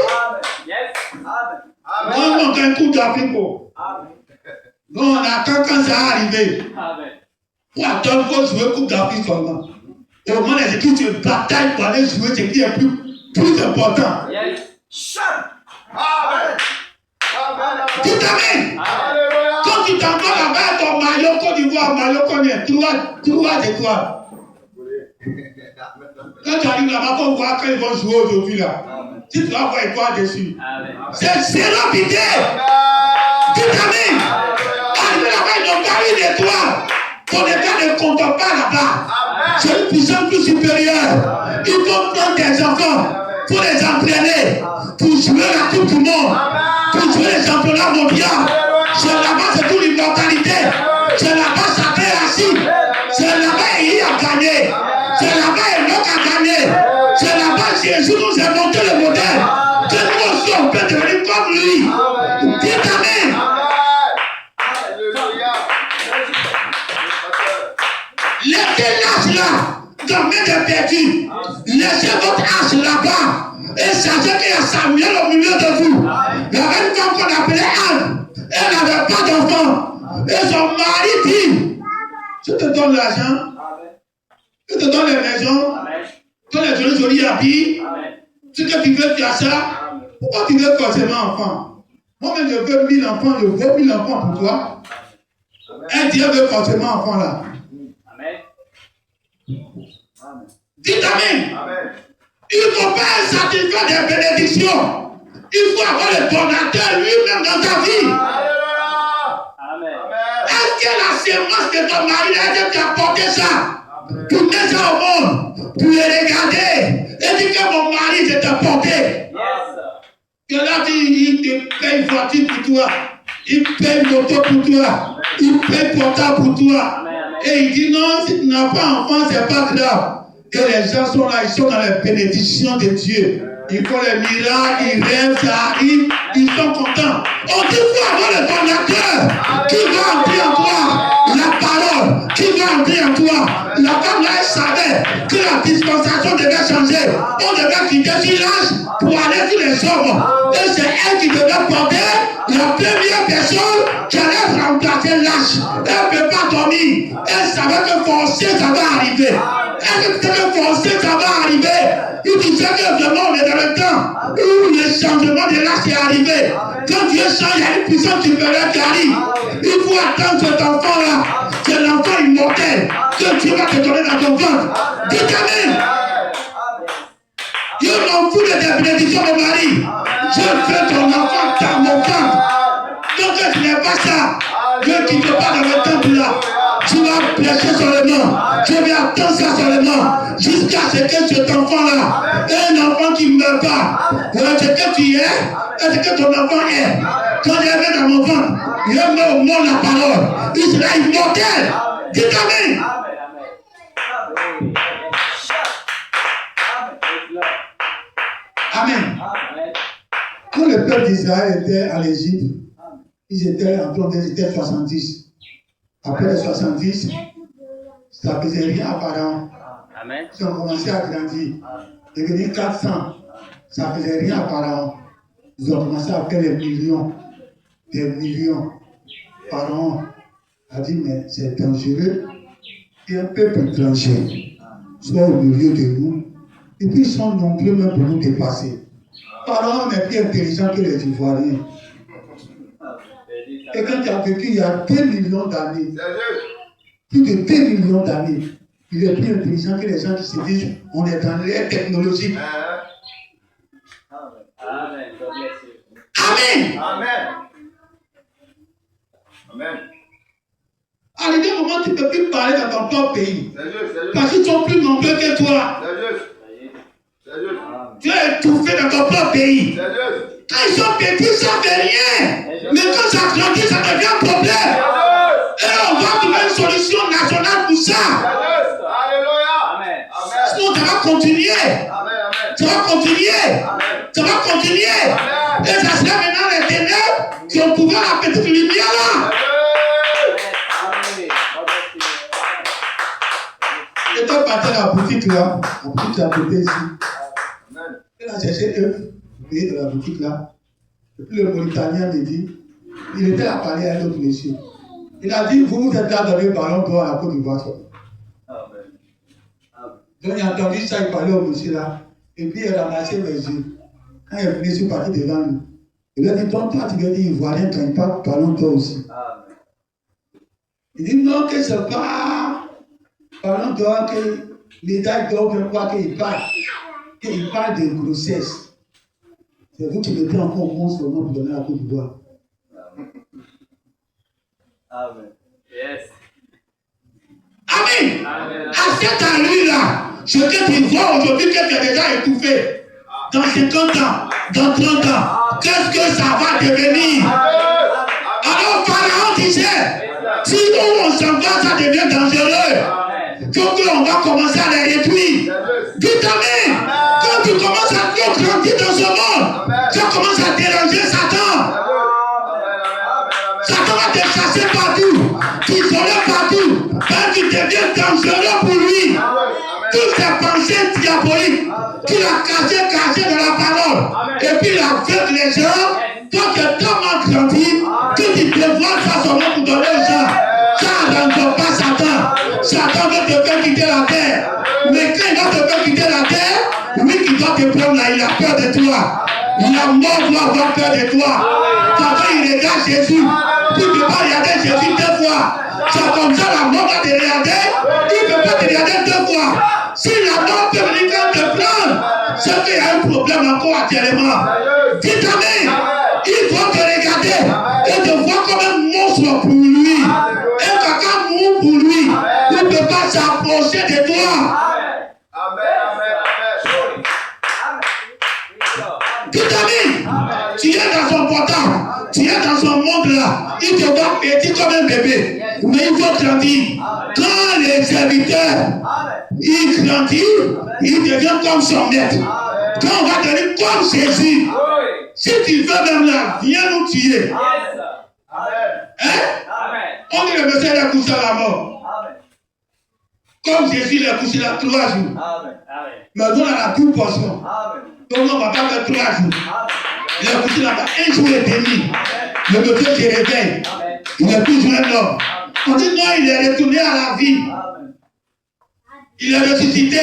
[SPEAKER 1] Non, on gagne une Coupe d'Afrique. Non, on attend quand ça va arriver. Pour attendre, il faut jouer Coupe d'Afrique seulement. Au moins, les équipes se bataillent pour aller jouer ce qui est plus important. Tout amen. Quand tu t'en vas là-bas, ton maillot Côte d'Ivoire, maillot combien? 3 étoiles. Quand tu arrives là-bas, on voit quand ils vont jouer aujourd'hui là. Tu dois avoir étoile dessus. C'est zéro pitié. Tout amen. Arrivé là-bas, ils n'ont pas eu d'étoile. Ton état ne compte pas là-bas. C'est une puissance plus supérieure. Il faut prendre des enfants pour les entraîner, pour jouer la Coupe du Monde, pour jouer les championnats mondiaux. C'est là-bas, c'est toute l'immortalité. C'est là-bas, ça fait assis. C'est là-bas, il a gagné. C'est là-bas, Enoch a gagné. C'est là-bas, Jésus nous a montré le modèle. Que nous aussi, on peut devenir comme lui. Dites amen. Laissez l'âge là, dans main de perdu. Laissez votre âge là-bas. Et sachez qu'il y a Samuel au milieu de vous. Il y avait une femme qu'on appelait Anne. Elle n'avait pas d'enfant. Et son mari dit, je te donne l'argent, je te donne les maisons, je te donne les jolis habits. Ce que tu veux, tu as ça. Pourquoi tu veux forcément enfant? Moi-même, je veux 1000 enfants, je veux 1000 enfants pour toi. Un Dieu veut forcément enfant là. Dites amen. Il ne faut pas être satisfait des bénédictions. Il faut avoir le donateur lui-même dans ta vie. Est-ce que la sémence de ton mari a été apporté ça? Pour mettre ça au monde, pour les regarder et dire que mon mari s'est apporté. Que là, il te paye une voiture pour toi, il paye une moto pour toi, il paye portable pour toi. Et il dit non, si tu n'as pas d'enfant, c'est pas grave. Et les gens sont là, ils sont dans les bénédictions de Dieu. Ils font les miracles, ils rêvent, ça arrive, ils sont contents. On dit faut avoir le donateur qui va entrer en toi la parole, qui va entrer en toi. La femme là, elle savait que la dispensation devait changer. On devait quitter sur l'âge pour aller sur les hommes. Et c'est elle qui devait porter la première personne qui allait remplacer l'âge. Elle ne peut pas dormir. Elle savait que forcer, ça va arriver. Elle savait que forcer, ça va arriver. Il disait que vraiment on est dans le temps où le changement de l'âge est arrivé. Quand Dieu change, il y a une puissance supérieure qui arrive. Il faut attendre cet enfant-là. C'est l'enfant immortel que Dieu va te donner dans ton ventre. Dites amen. Je m'en fous de tes bénédictions, mon mari. Je veux ton enfant dans mon ventre. Donc tu n'es pas ça. Je ne quitte pas dans le temple là. Tu vas prêcher seulement. Je vais attendre ça seulement. Jusqu'à ce que cet enfant-là ait un enfant qui ne meurt pas. Ce que tu es, et ce que ton enfant est. Quand je vais dans mon ventre, je mets au monde la parole. Il sera immortel. Dites amen. Amen.
[SPEAKER 2] Amen.
[SPEAKER 1] Quand le peuple d'Israël était en Égypte, ils étaient en train ils étaient 70. Après les 70, ça ne faisait rien à Pharaon.
[SPEAKER 2] Amen.
[SPEAKER 1] Ils ont commencé à grandir. Devenir 400, ça ne faisait rien à Pharaon. Ils ont commencé à faire des millions. Pharaon a dit, mais c'est dangereux. Et un peuple étranger soit au milieu de nous. Et puis ils sont nombreux même pour nous dépasser. Pharaon est plus intelligent que les Ivoiriens. Et quand tu as vécu il y a 2 millions d'années, plus de 2 millions d'années, il est plus intelligent que les gens qui se disent on est dans l'ère technologique.
[SPEAKER 2] Amen. God bless you.
[SPEAKER 1] Amen.
[SPEAKER 3] Amen. Amen.
[SPEAKER 1] À un moment, tu ne peux plus parler dans ton propre pays.
[SPEAKER 3] C'est juste.
[SPEAKER 1] Parce qu'ils sont plus nombreux que toi.
[SPEAKER 3] C'est juste.
[SPEAKER 1] Tu es étouffé dans ton propre pays.
[SPEAKER 3] C'est juste.
[SPEAKER 1] Quand ils sont petits, ça ne fait rien. Mais quand ça grandit, ça devient un problème. Et on va trouver une solution nationale pour ça.
[SPEAKER 3] Alléluia.
[SPEAKER 2] Amen.
[SPEAKER 1] Sinon, ça va continuer.
[SPEAKER 3] Amen.
[SPEAKER 1] Ça va continuer. Ça va continuer. Et ça sera maintenant les ténèbres qui ont pouvoir la petite lumière là.
[SPEAKER 2] Amen. God bless you.
[SPEAKER 1] J'étais parti à la boutique là. La boutique à côté ici.
[SPEAKER 3] Amen.
[SPEAKER 1] Il a cherché eux. De la boutique là. Et puis le Mauritanien me dit, il était à parler à un autre monsieur. Il a dit, vous êtes là dans le ballon d'or à la Côte d'Ivoire. Donc il a entendu ça, il parlait au monsieur là. Et puis il a ramassé mes yeux. Quand il est venu, je suis parti devant lui. Il lui a dit, toi, tu veux dire Ivoirien quand il parle ballon d'or aussi. Il dit, non, que c'est pas ballon d'or, que médaille d'or, je crois qu'il parle. Qu'il parle de grossesse. C'est vous qui mettez encore mon nom pour donner à la Côte d'Ivoire.
[SPEAKER 2] Amen. Yes.
[SPEAKER 1] Amen.
[SPEAKER 2] Amen.
[SPEAKER 1] Accepte à lui là. Ce que tu vois aujourd'hui, que tu as déjà étouffé. Dans 50 ans, dans 30 ans, qu'est-ce que ça va devenir? Alors Pharaon disait, si nous on s'en va, ça devient dangereux. Donc on va commencer à les réduire. Dites amen. Quand tu commences à trop grandir dans ce monde, tu commences à déranger Satan. Satan va te chasser partout, t'isoler partout, parce que tu deviens dangereux pour lui. Toutes ces pensées diaboliques qu'il a cachées dans la parole, et puis il aveugle les gens, quand tu es tellement grandi, que tu dévoiles façonnement pour donner aux gens. Ça n'entre pas Satan. Satan veut te faire quitter la terre. Mais quand il va te faire quitter la terre, lui qui doit te prendre là, il a peur de toi. La mort doit avoir peur de toi. Quand il regarde Jésus, tu ne peux pas regarder Jésus 2 fois. C'est comme ça la mort va te regarder. Tu ne peux pas te regarder 2 fois. Si la mort peut venir te prendre, c'est qu'il y a un problème encore actuellement. Dites amen. Il faut te regarder et te voir comme un monstre pour lui. Un caca mou pour lui. Il ne peut pas s'approcher de toi. Dites amen. Tu es dans son portable. Tu es dans son monde là. Il te voit petit comme un bébé. Mais il faut grandir. Quand les serviteurs, ils grandissent, ils deviennent comme son maître. Quand on va devenir comme Jésus, si tu veux même là, viens nous tuer. Hein? On dit le monsieur il a couché à la mort. Comme Jésus il a couché là 3 jours. Maintenant on a la double portion. Donc on ne va pas faire 3 jours. Il a couché là-bas 1 jour et demi. Le monsieur se réveille. Il est toujours un homme. On dit non, il est retourné à la vie. Il est ressuscité.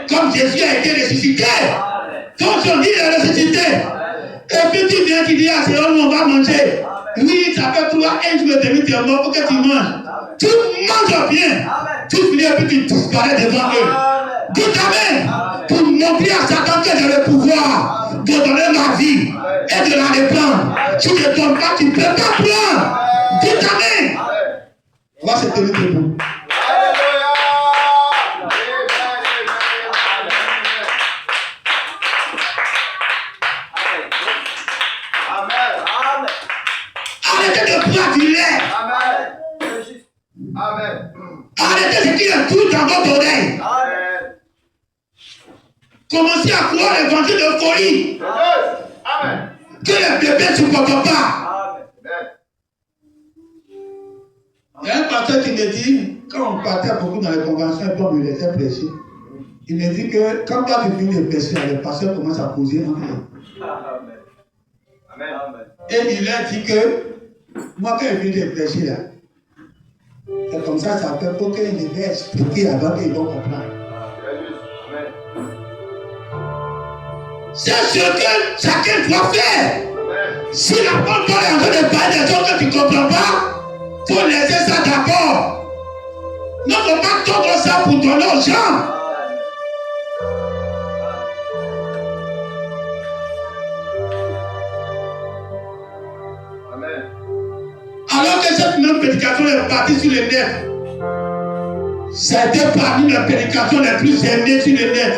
[SPEAKER 1] Comme Jésus a été ressuscité. Quand on dit il est ressuscité. Et puis tu viens, tu dis à ces hommes, on va manger. Oui, ça fait 1 jour et demi, tu es mort pour que tu manges. Tu manges bien. Tu finis et puis tu disparais devant eux. Dites amen. Pour montrer à Satan que j'ai le pouvoir de donner ma vie et de la reprendre. Si tu ne donnes pas, tu ne peux pas prendre. Dites amen. On va se tenir debout. Arrêtez de boire du lait. Arrêtez ce qui est tout dans votre oreille. Commencez à croire l'évangile de folie.
[SPEAKER 3] Amen.
[SPEAKER 1] Que les bébés ne supportent pas.
[SPEAKER 3] Amen.
[SPEAKER 1] Il y a un pasteur qui me dit, quand on partait beaucoup dans les conventions, et on me laissait prêcher, il me dit que quand toi tu finis de prêcher, les pasteurs commencent à poser en fait.
[SPEAKER 3] Amen.
[SPEAKER 1] Et il a dit que, moi quand je finis de prêcher là, c'est comme ça fait pour qu'ils me expliquer avant qu'ils vont comprendre. C'est ce que chacun doit faire. Si la bonne parole est en train de parler des choses que tu ne comprends pas, il faut laisser ça d'abord. Ne faut pas tordre ça pour donner aux gens.
[SPEAKER 3] Amen.
[SPEAKER 1] Alors que cette même prédication est partie sur le net, c'était parmi les prédications les plus aimées sur le net.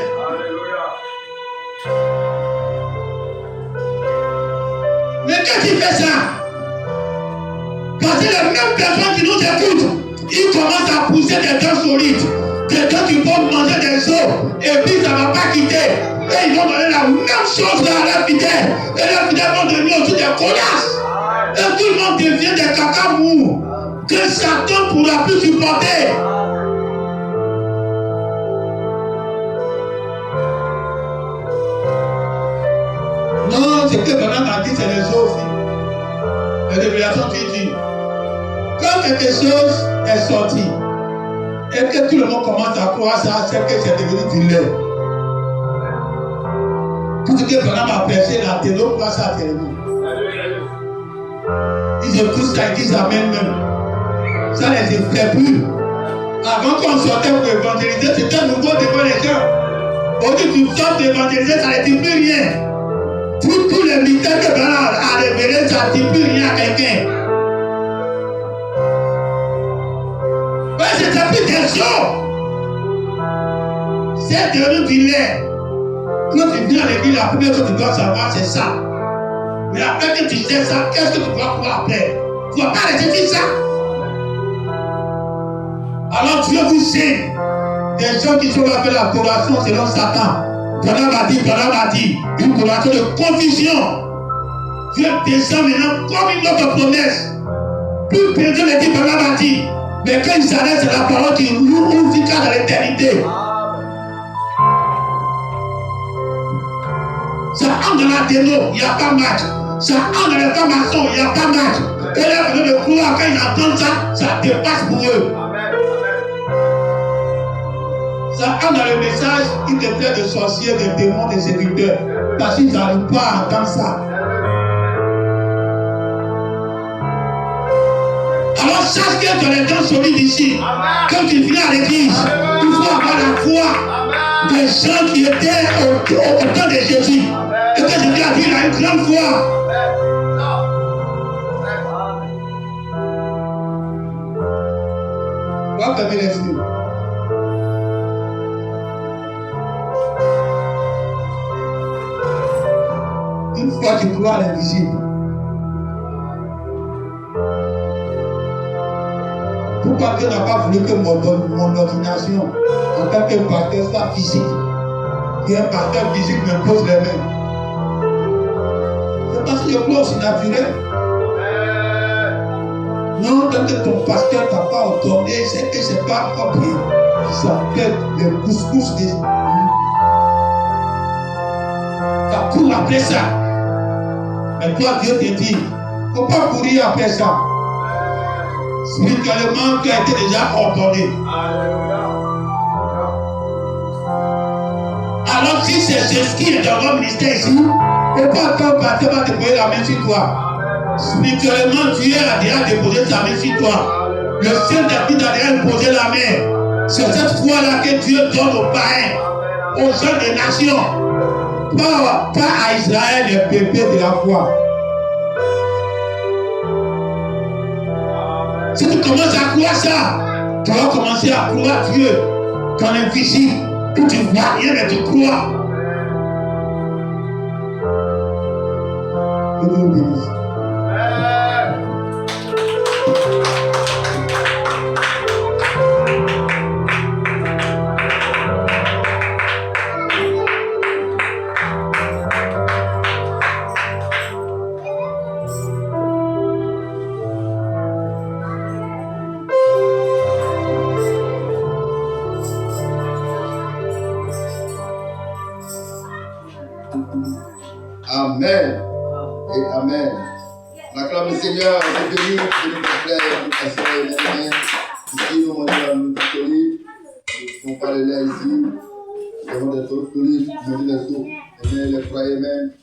[SPEAKER 1] Mais quand tu fais ça, parce que les mêmes personnes qui nous écoutent, ils commencent à pousser des dents solides, des dents qui vont manger des os, et puis ça ne va pas quitter. Et ils vont donner la même chose à leurs fidèles. Et leurs fidèles vont devenir aussi des collasses. Et tout le monde devient des caca mous que Satan ne pourra plus supporter. Non, ce que Bernard m'a dit, c'est les os aussi. Les révélations qui dit. Quand quelque chose est sorti et que tout le monde commence à croire ça, c'est que c'est devenu du lait. Tout ce que Bernard m'a prêché, la télo croit ça tellement. Ils écoutent ça, ils disent amen même. Ça les effraie plus. Avant qu'on sortait pour évangéliser, c'était nouveau devant les gens. Aujourd'hui, tu sors d'évangéliser, ça ne dit plus rien. Tous les mystères que Bernard a révélés, ça ne dit plus rien à quelqu'un. Mais c'était plus des choses. C'est devenu du lait. Quand tu viens à l'église, la première chose que tu dois savoir, c'est ça. Mais après que tu sais ça, qu'est-ce que tu dois croire après? Tu ne vas pas rester sur ça. Alors Dieu vous sait des gens qui sont là faire l'adoration selon Satan. Bernard m'a dit, une adoration de confusion. Dieu descend maintenant comme une autre promesse. Plus personne ne dit Bernard m'a dit. Mais quand il s'arrête, c'est la parole qui nous ouvre dans l'éternité. Ça entre dans la déno, il n'y a pas match. Ça entre dans les formations, il n'y a pas match. Et là, vous devez croire, quand ils entendent ça, ça dépasse pour eux. Ça entre dans le message, ils te traitent de sorciers, de démons, de séducteurs. Parce qu'ils n'arrivent pas à entendre ça. Alors sache que dans les temps solides ici, quand tu viens à l'église, il faut avoir la foi des gens qui étaient au temps de Jésus. Et que Jésus a dit, il a une grande foi. On va fermer les yeux. Une fois tu crois à l'invisible. Pourquoi Dieu n'a pas voulu que mon ordination en tant que pasteur soit physique? Et un pasteur physique me pose les mains. C'est parce que je crois aussi naturel. Non, tant que ton pasteur t'a pas ordonné, c'est que c'est pas propre. Ça s'appelle le couscous des. Ça court après ça. Mais toi, Dieu te dit, il ne faut pas courir après ça. Spirituellement, tu as été déjà ordonné. Alors, si c'est ce qui est dans votre ministère ici, il ne faut pas attendre pasteur va te poser la main sur toi. Spirituellement, Dieu a déjà déposé sa main sur toi. Le Saint-Esprit a déjà posé la main. C'est cette foi-là que Dieu donne aux païens, aux gens des nations. Pas à Israël, les bébés de la foi. Si tu commences à croire ça, tu vas commencer à croire Dieu dans l'invisible. Que tu ne vois rien, mais tu crois. Que Dieu vous bénisse. Seigneur, c'est béni, béni ton frère, nous passerons les mains. Ici, nous mangeons nous catholiques. Nous parlons là ici. Nous avons des catholiques, nous avons des sous, les croyants même.